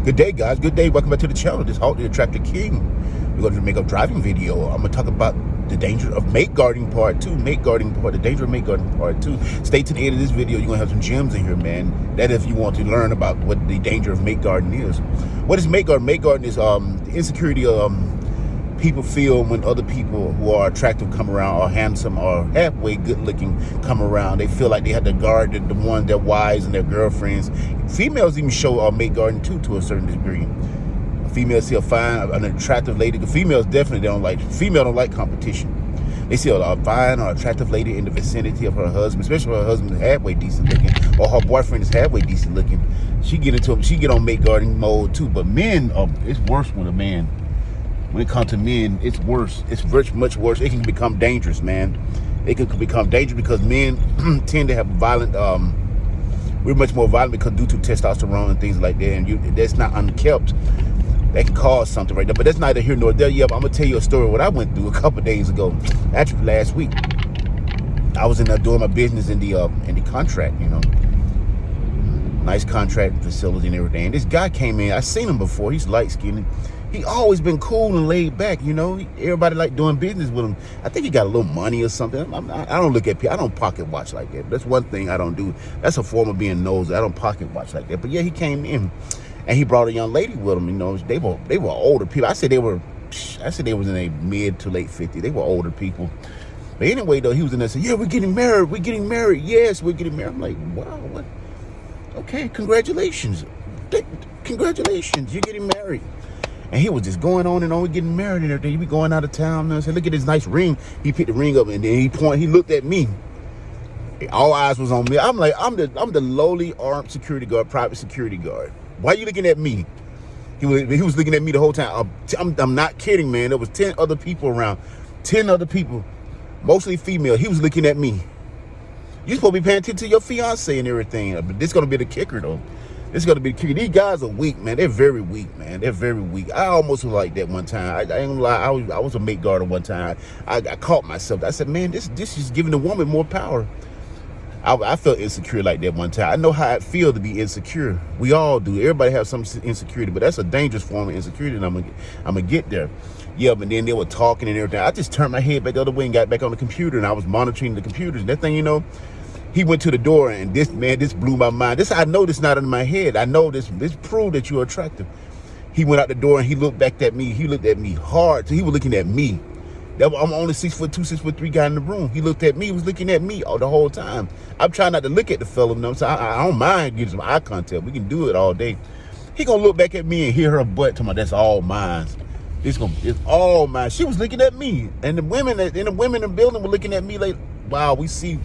Good day, guys. Good day. Welcome back to the channel. This is Halt the Attractive King. We're going to make a driving video. I'm going to talk about the danger of mate guarding part 2. The danger of mate guarding part 2. Stay to the end of this video. You're going to have some gems in here, man. That if you want to learn about what the danger of mate guarding is. What is mate guarding? Mate guarding is the insecurity of people feel when other people who are attractive come around, or handsome, or halfway good looking come around. They feel like they have to guard the one, their wives and their girlfriends. Females even show mate guarding too, to a certain degree. Females see a fine, an attractive lady. The females definitely don't like competition. They see a fine or attractive lady in the vicinity of her husband, especially if her husband is halfway decent looking, or her boyfriend is halfway decent looking. She get on mate guarding mode too. But men, it's worse when a man. When it comes to men, it's worse. It's much worse. It can become dangerous, man. It can become dangerous because men tend to have violent. We're much more violent because due to testosterone and things like that, and that's not unkept. That can cause something right there. But that's neither here nor there. Yeah, but I'm gonna tell you a story of what I went through a couple of days ago. Actually, last week, I was in there doing my business in the contract. You know, nice contract facility and everything. And this guy came in. I seen him before. He's light skinned. He always been cool and laid back, you know. Everybody like doing business with him. I think he got a little money or something. I don't look at people. I don't pocket watch like that. That's one thing I don't do. That's a form of being nosy. I don't pocket watch like that. But yeah, he came in, and he brought a young lady with him. You know, they were older people. I said they was in a mid to late 50s. They were older people. But anyway, though, he was in there and said, "Yeah, we're getting married. We're getting married. Yes, we're getting married." I'm like, wow, what? Okay, congratulations. Congratulations, you're getting married. And he was just going on and on, getting married and everything. He be going out of town and I said, "Look at this nice ring." He picked the ring up and then he looked at me. All eyes was on me. I'm like, I'm the lowly armed security guard, private security guard. Why are you looking at me? He was looking at me the whole time. I'm not kidding, man. There was 10 other people around. 10 other people, mostly female. He was looking at me. You're supposed to be paying attention to your fiance and everything. But this is gonna be the kicker though. It's gonna be the kicker. These guys are weak, man. They're very weak, man. They're very weak. I almost was like that one time. I ain't gonna lie. I was a mate guarder one time. I caught myself. I said, man, this is giving the woman more power. I felt insecure like that one time. I know how it feels to be insecure. We all do. Everybody has some insecurity, but that's a dangerous form of insecurity, and I'm gonna get there. Yeah, but then they were talking and everything. I just turned my head back the other way and got back on the computer, and I was monitoring the computers. And that thing, you know. He went to the door, and this blew my mind. I know this not in my head. I know this proved that you're attractive. He went out the door and he looked back at me. He looked at me hard. So he was looking at me. I'm only 6'2", 6'3" guy in the room. He looked at me. He was looking at me the whole time. I'm trying not to look at the fella. You know, so I don't mind getting some eye contact. We can do it all day. He gonna look back at me and hear her butt talking about that's all mine. It's all mine. She was looking at me, and the women in the building were looking at me like, wow, we see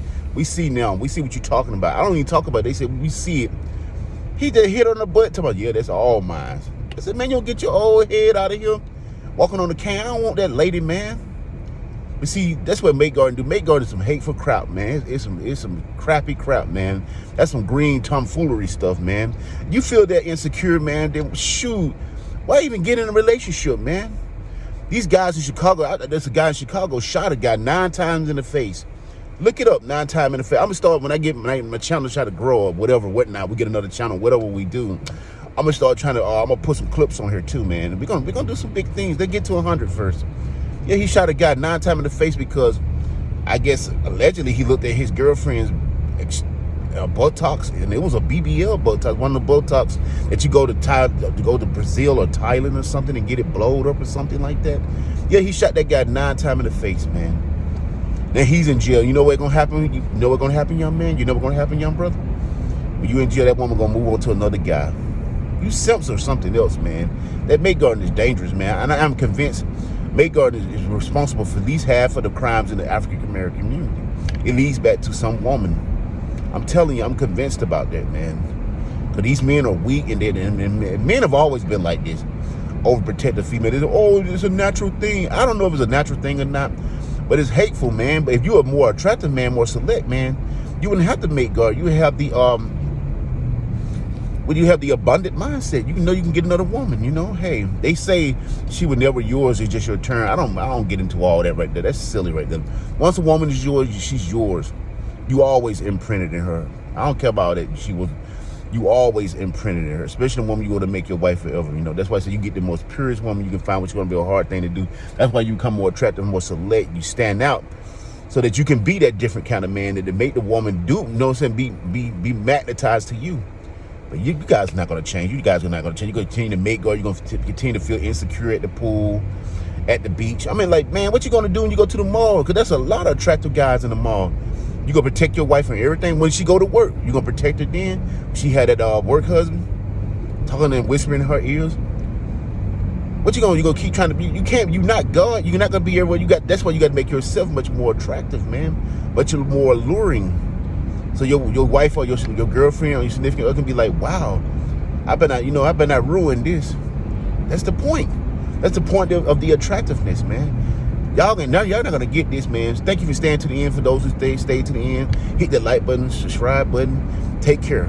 now. We see what you're talking about. I don't even talk about it. They said, we see it. He just hit on the butt, talking about, yeah, that's all mine. I said, man, you don't get your old head out of here walking on the can. I don't want that lady, man. But see, that's what mate guarding do. Mate guarding is some hateful crap, man. It's some crappy crap, man. That's some green tomfoolery stuff, man. You feel that insecure, man, then shoot. Why even get in a relationship, man? These guys in Chicago, there's a guy in Chicago shot a guy 9 times in the face. Look it up, 9 times in the face. I'm gonna start when I get my channel try to grow or whatnot. We get another channel, whatever we do. I'm gonna start trying to. I'm gonna put some clips on here too, man. We're gonna do some big things. They get to 100 first. Yeah, he shot a guy 9 times in the face because I guess allegedly he looked at his girlfriend's Botox, and it was a BBL Botox, one of the Botox that you go to Brazil or Thailand or something and get it blowed up or something like that. Yeah, he shot that guy 9 times in the face, man. Then he's in jail. You know what's gonna happen? You know what's gonna happen, young man? You know what's gonna happen, young brother? When you in jail, that woman gonna move on to another guy. You simps or something else, man. That mate guarding is dangerous, man. And I'm convinced mate guarding is responsible for at least half of the crimes in the African American community. It leads back to some woman. I'm telling you, I'm convinced about that, man. Because these men are weak, and men have always been like this. Overprotective female. They say, oh, it's a natural thing. I don't know if it's a natural thing or not. But it's hateful, man. But if you're a more attractive man, more select man, you wouldn't have to mate guard. You have the when you have the abundant mindset, you know you can get another woman. You know, hey, they say she was never yours; it's just your turn. I don't get into all that right there. That's silly right there. Once a woman is yours, she's yours. You always imprinted in her. I don't care about it. She was you always imprinted in her, especially the woman you go to make your wife forever. You know, that's why I say you get the most purest woman you can find, which is going to be a hard thing to do. That's why you become more attractive, more select. You stand out so that you can be that different kind of man that to make the woman do, you know what I'm saying, be magnetized to you. But you guys are not going to change. You guys are not going to change. You're going to continue to make girl. You're going to continue to feel insecure at the pool, at the beach. I mean, like, man, what you going to do when you go to the mall? Because there's a lot of attractive guys in the mall. You gonna protect your wife from everything when she go to work. You gonna protect her then. She had that work husband talking and whispering in her ears. What you gonna keep trying to be? You can't. You're not God. You're not gonna be everywhere. You got. That's why you got to make yourself much more attractive, man. Much more alluring. So your wife or your girlfriend or your significant other can be like, wow, I better not ruin this. That's the point. That's the point of the attractiveness, man. Y'all not gonna get this, man. Thank you for staying to the end. For those who stay to the end, hit the like button, subscribe button. Take care.